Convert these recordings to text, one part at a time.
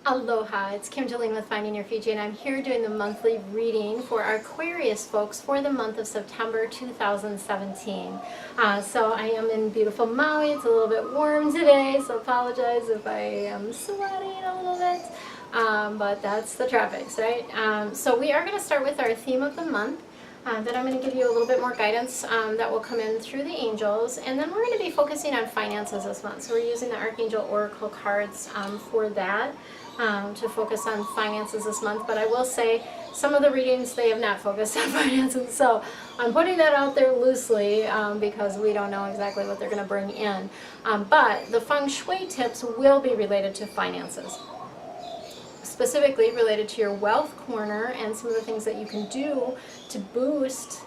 Aloha, it's Kim Jolene with Finding Your Fiji, and I'm here doing the monthly reading for our Aquarius folks for the month of September 2017. So I am in beautiful Maui. It's a little bit warm today, so apologize if I am sweating a little bit, but that's the tropics, right? So we are going to start with our theme of the month. Then I'm going to give you a little bit more guidance that will come in through the angels, and then we're going to be focusing on finances this month. So we're using the Archangel Oracle cards for that, to focus on finances this month. But I will say some of the readings, they have not focused on finances, so I'm putting that out there loosely because we don't know exactly what they're going to bring in. But the Feng Shui tips will be related to finances, specifically related to your wealth corner and some of the things that you can do to boost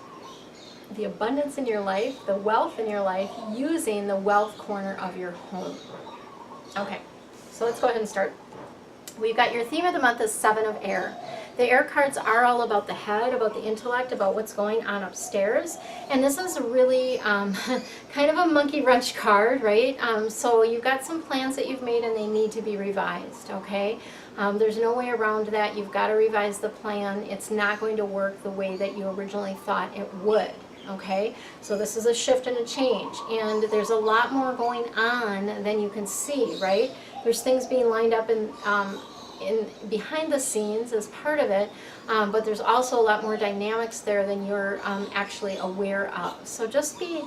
the abundance in your life, the wealth in your life, using the wealth corner of your home. Okay, so let's go ahead and start. We've got your theme of the month is Seven of Air. The air cards are all about the head, about the intellect, about what's going on upstairs. And this is really kind of a monkey wrench card, right? So you've got some plans that you've made and they need to be revised, okay? There's no way around that. You've got to revise the plan. It's not going to work the way that you originally thought it would, okay? So this is a shift and a change. And there's a lot more going on than you can see, right? There's things being lined up in behind the scenes as part of it, but there's also a lot more dynamics there than you're actually aware of. So just be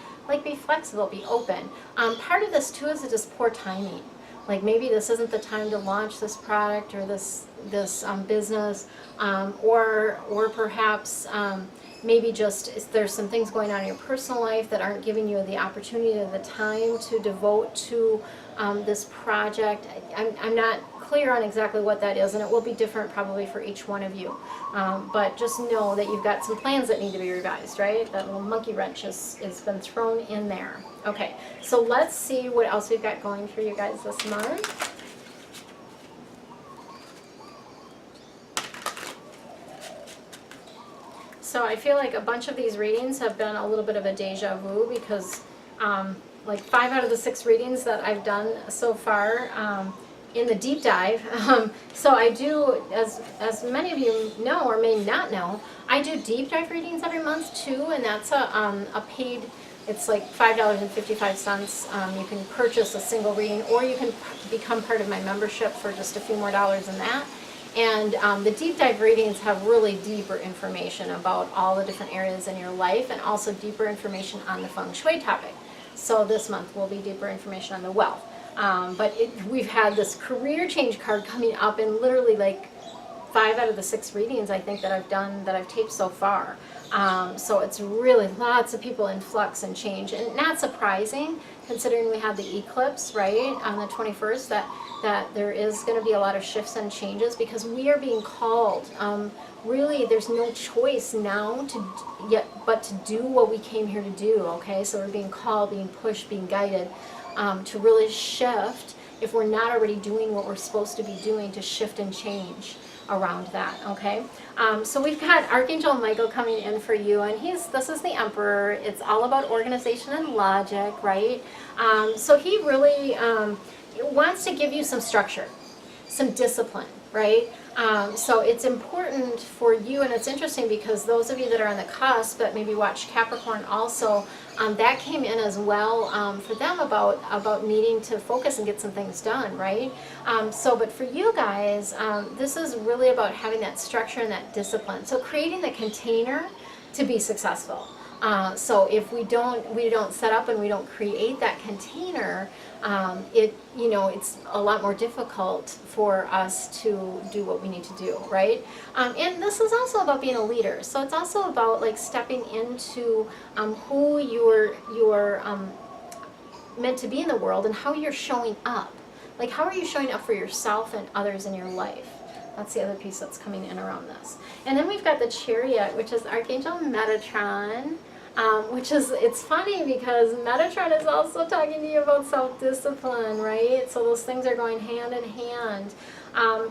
flexible, be open. Part of this too is just poor timing. Like maybe this isn't the time to launch this product or this business, or perhaps maybe just there's some things going on in your personal life that aren't giving you the opportunity or the time to devote to this project. I'm not clear on exactly what that is, and it will be different probably for each one of you. But just know that you've got some plans that need to be revised, right? That little monkey wrench has been thrown in there. Okay, so let's see what else we've got going for you guys this month. So I feel like a bunch of these readings have been a little bit of a deja vu because like 5 out of the 6 readings that I've done so far in the deep dive. So I do, as many of you know or may not know, I do deep dive readings every month too, and that's a paid, it's like $5.55. You can purchase a single reading, or you can become part of my membership for just a few more dollars than that. And the deep dive readings have really deeper information about all the different areas in your life, and also deeper information on the Feng Shui topic. So this month will be deeper information on the wealth. But we've had this career change card coming up in literally like 5 out of the 6 readings I think that I've done, that I've taped so far. So it's really lots of people in flux and change, and not surprising considering we had the eclipse, right, on the 21st, that there is going to be a lot of shifts and changes because we are being called. Really, there's no choice now but to do what we came here to do, okay? So we're being called, being pushed, being guided to really shift, if we're not already doing what we're supposed to be doing, to shift and change around that, okay? So we've got Archangel Michael coming in for you, and this is the Emperor. It's all about organization and logic, right? So he really wants to give you some structure, some discipline, right? So it's important for you, and it's interesting because those of you that are on the cusp that maybe watch Capricorn also, that came in as well for them about needing to focus and get some things done, right? But for you guys, this is really about having that structure and that discipline. So creating the container to be successful. So if we don't set up and we don't create that container, it's a lot more difficult for us to do what we need to do, right? And this is also about being a leader. So it's also about like stepping into who you're meant to be in the world and how you're showing up. Like, how are you showing up for yourself and others in your life? That's the other piece that's coming in around this. And then we've got the Chariot, which is Archangel Metatron. It's funny because Metatron is also talking to you about self-discipline, right? So those things are going hand in hand.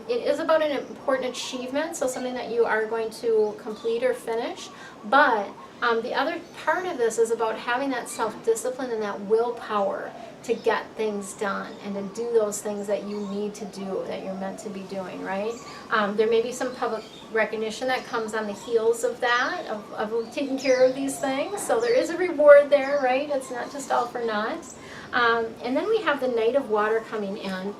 It is about an important achievement, so something that you are going to complete or finish, but the other part of this is about having that self-discipline and that willpower to get things done and to do those things that you need to do, that you're meant to be doing, right? There may be some public recognition that comes on the heels of that, of taking care of these things. So there is a reward there, right? It's not just all for naught. And then we have the Knight of Water coming in.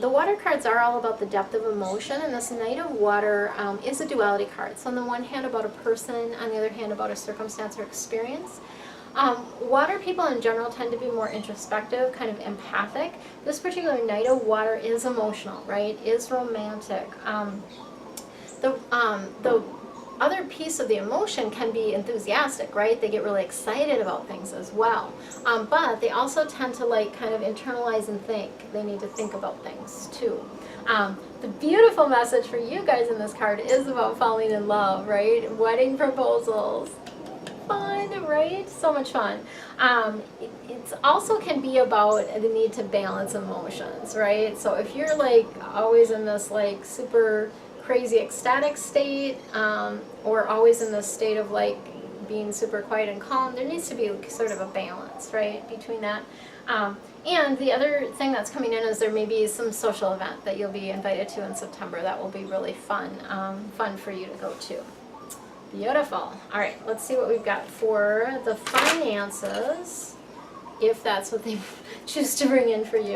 The water cards are all about the depth of emotion, and this Knight of Water is a duality card. So on the one hand about a person, on the other hand about a circumstance or experience. Water people in general tend to be more introspective, kind of empathic. This particular Knight of Water is emotional, right? Is romantic. The other piece of the emotion can be enthusiastic, right? They get really excited about things as well. But they also tend to like kind of internalize and think. They need to think about things too. The beautiful message for you guys in this card is about falling in love, right? Wedding proposals. Fun, right? So much fun. It also can be about the need to balance emotions, right? So if you're like always in this like super crazy ecstatic state, or always in this state of like being super quiet and calm, there needs to be sort of a balance, right, between that. And the other thing that's coming in is there may be some social event that you'll be invited to in September that will be really fun, fun for you to go to. Beautiful. All right, let's see what we've got for the finances, if that's what they choose to bring in for you.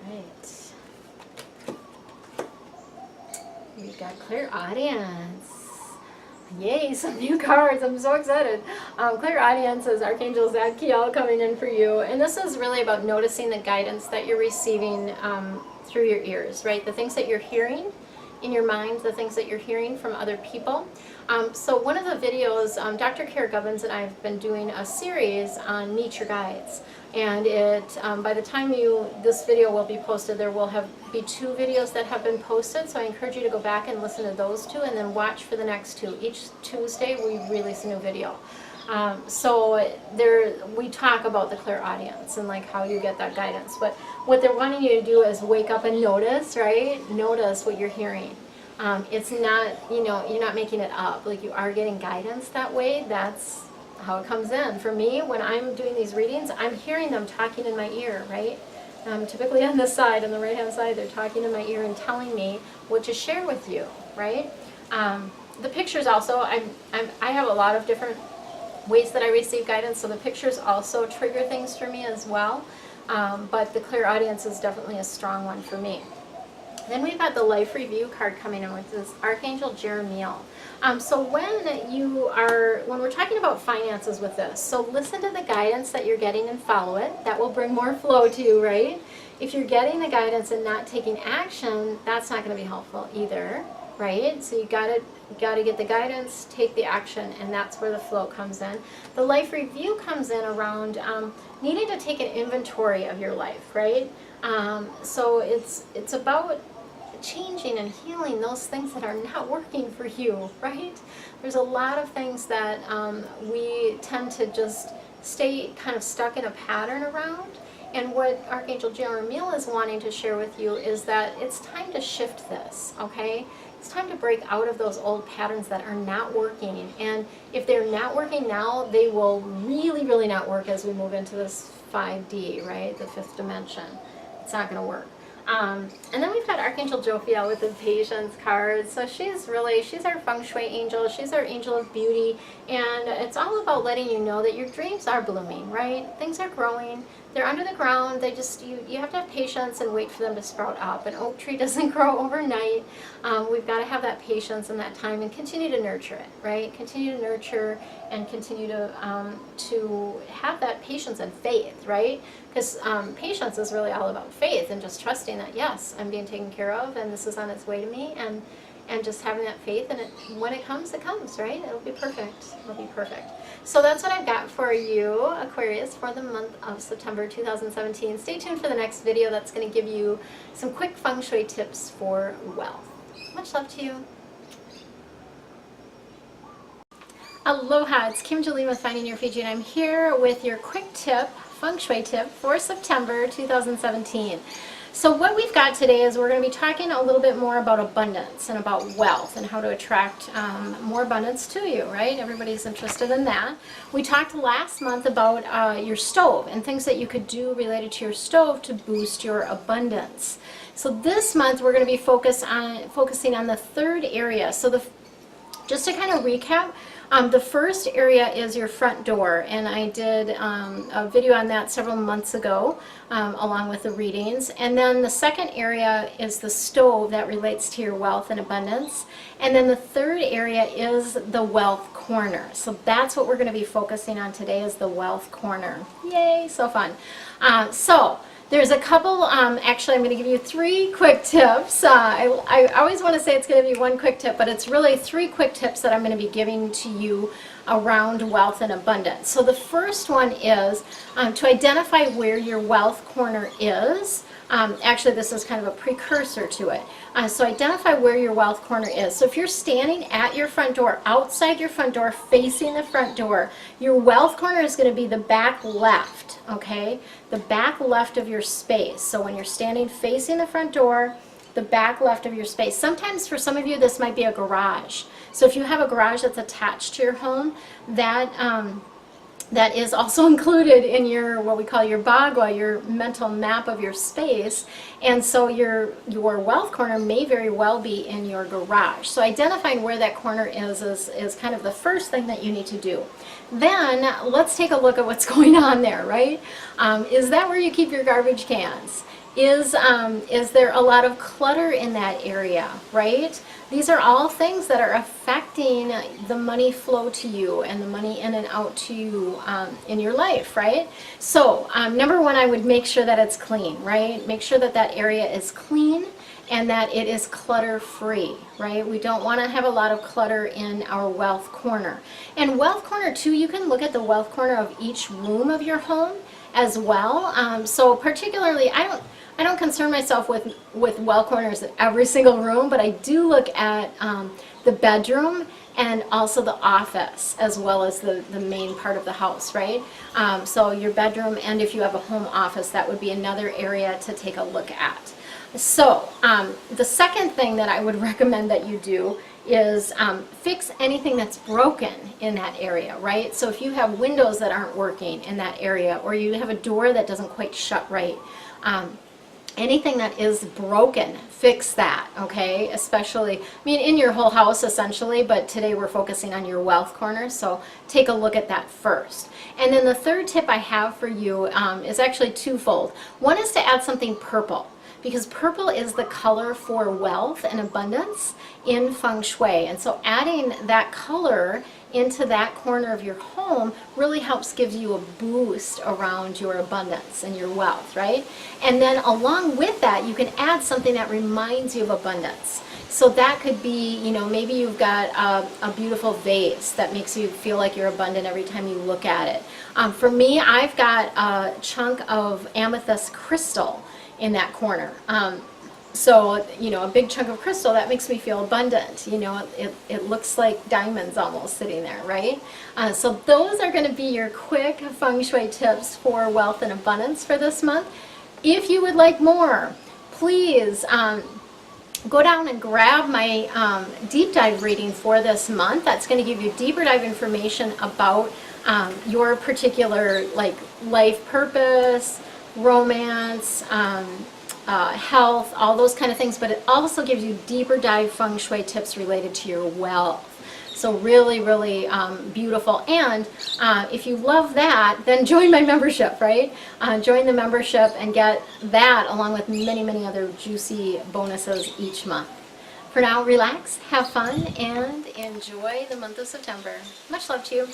Right. We've got Clairaudience. Yay, some new cards. I'm so excited. Clairaudience is Archangel Zadkiel coming in for you. And this is really about noticing the guidance that you're receiving through your ears, right? The things that you're hearing in your mind, the things that you're hearing from other people. So one of the videos, Dr. Kara Gubbins and I have been doing a series on Meet Your Guides. And it, by the time this video will be posted, there will be 2 videos that have been posted. So I encourage you to go back and listen to those 2 and then watch for the next 2. Each Tuesday we release a new video. So we talk about the clairaudience and like how you get that guidance. But what they're wanting you to do is wake up and notice, right? Notice what you're hearing. It's not, you're not making it up. Like you are getting guidance that way. That's how it comes in. For me, when I'm doing these readings, I'm hearing them talking in my ear, right? Typically on this side, on the right-hand side, they're talking in my ear and telling me what to share with you, right? The pictures also, I have a lot of different ways that I receive guidance, so the pictures also trigger things for me as well. But the Clairaudience is definitely a strong one for me. Then we've got the Life Review card coming in, which is Archangel Jeremiel. So when we're talking about finances with this, so listen to the guidance that you're getting and follow it. That will bring more flow to you, right? If you're getting the guidance and not taking action, that's not going to be helpful either, right? So you gotta get the guidance, take the action, and that's where the flow comes in. The Life Review comes in around needing to take an inventory of your life, right? So it's about changing and healing those things that are not working for you, right? There's a lot of things that we tend to just stay kind of stuck in a pattern around. And what Archangel Jeremiel is wanting to share with you is that it's time to shift this, okay? It's time to break out of those old patterns that are not working. And if they're not working now, they will really, really not work as we move into this 5D, right? The 5th dimension. It's not going to work. And then we've got Archangel Jophiel with the Patience card. So she's our Feng Shui angel. She's our angel of beauty. And it's all about letting you know that your dreams are blooming, right? Things are growing. They're under the ground. They just, you have to have patience and wait for them to sprout up. An oak tree doesn't grow overnight. We've got to have that patience and that time and continue to nurture it, right? Continue to nurture and continue to have that patience and faith, right? Because patience is really all about faith and just trusting that, yes, I'm being taken care of and this is on its way to me, and just having that faith, and when it comes, right? It'll be perfect. It'll be perfect. So that's what I've got for you, Aquarius, for the month of September 2017. Stay tuned for the next video that's going to give you some quick Feng Shui tips for wealth. Much love to you. Aloha, it's Kim Jolene with Finding Your Fiji, and I'm here with your quick tip, Feng Shui tip for September 2017. So what we've got today is we're going to be talking a little bit more about abundance and about wealth and how to attract more abundance to you, right? Everybody's interested in that. We talked last month about your stove and things that you could do related to your stove to boost your abundance. So this month we're going to be focusing on the third area. So just to kind of recap, the first area is your front door, and I did a video on that several months ago along with the readings. And then the second area is the stove that relates to your wealth and abundance. And then the third area is the wealth corner. So that's what we're going to be focusing on today, is the wealth corner. Yay, so fun. There's a couple, actually I'm going to give you 3 quick tips. I always want to say it's going to be 1 quick tip, but it's really 3 quick tips that I'm going to be giving to you around wealth and abundance. So the first one is to identify where your wealth corner is. Actually, this is kind of a precursor to it. So identify where your wealth corner is. So if you're standing at your front door, outside your front door, facing the front door, your wealth corner is going to be the back left, okay? The back left of your space. So when you're standing facing the front door, the back left of your space. Sometimes for some of you this might be a garage. So if you have a garage that's attached to your home, that is also included in your, what we call your bagua, your mental map of your space. And so your wealth corner may very well be in your garage. So identifying where that corner is kind of the first thing that you need to do. Then let's take a look at what's going on there, right? Is that where you keep your garbage cans? Is there a lot of clutter in that area, right? These are all things that are affecting the money flow to you and the money in and out to you in your life, right? So number 1, I would make sure that it's clean, right? Make sure that that area is clean and that it is clutter-free, right? We don't want to have a lot of clutter in our wealth corner. And wealth corner too, you can look at the wealth corner of each room of your home as well. So particularly, I don't concern myself with wealth corners in every single room, but I do look at the bedroom and also the office as well as the main part of the house, right? So your bedroom, and if you have a home office, that would be another area to take a look at. So the second thing that I would recommend that you do is fix anything that's broken in that area, right? So if you have windows that aren't working in that area, or you have a door that doesn't quite shut right, anything that is broken, fix that, okay? Especially, I mean, in your whole house essentially, but today we're focusing on your wealth corner, so take a look at that first. And then the third tip I have for you is actually twofold. One is to add something purple, because purple is the color for wealth and abundance in Feng Shui. And so adding that color into that corner of your home really helps give you a boost around your abundance and your wealth, right? And then along with that, you can add something that reminds you of abundance. So that could be, you know, maybe you've got a beautiful vase that makes you feel like you're abundant every time you look at it. For me, I've got a chunk of amethyst crystal in that corner. So, you know, a big chunk of crystal, that makes me feel abundant. You know, it looks like diamonds almost sitting there, right? So those are going to be your quick Feng Shui tips for wealth and abundance for this month. If you would like more, please go down and grab my deep dive reading for this month. That's going to give you deeper dive information about your particular life purpose, romance, health, all those kind of things, but it also gives you deeper dive Feng Shui tips related to your wealth. So really, really beautiful. And if you love that, then join my membership, right? Join the membership and get that along with many, many other juicy bonuses each month. For now, relax, have fun, and enjoy the month of September. Much love to you.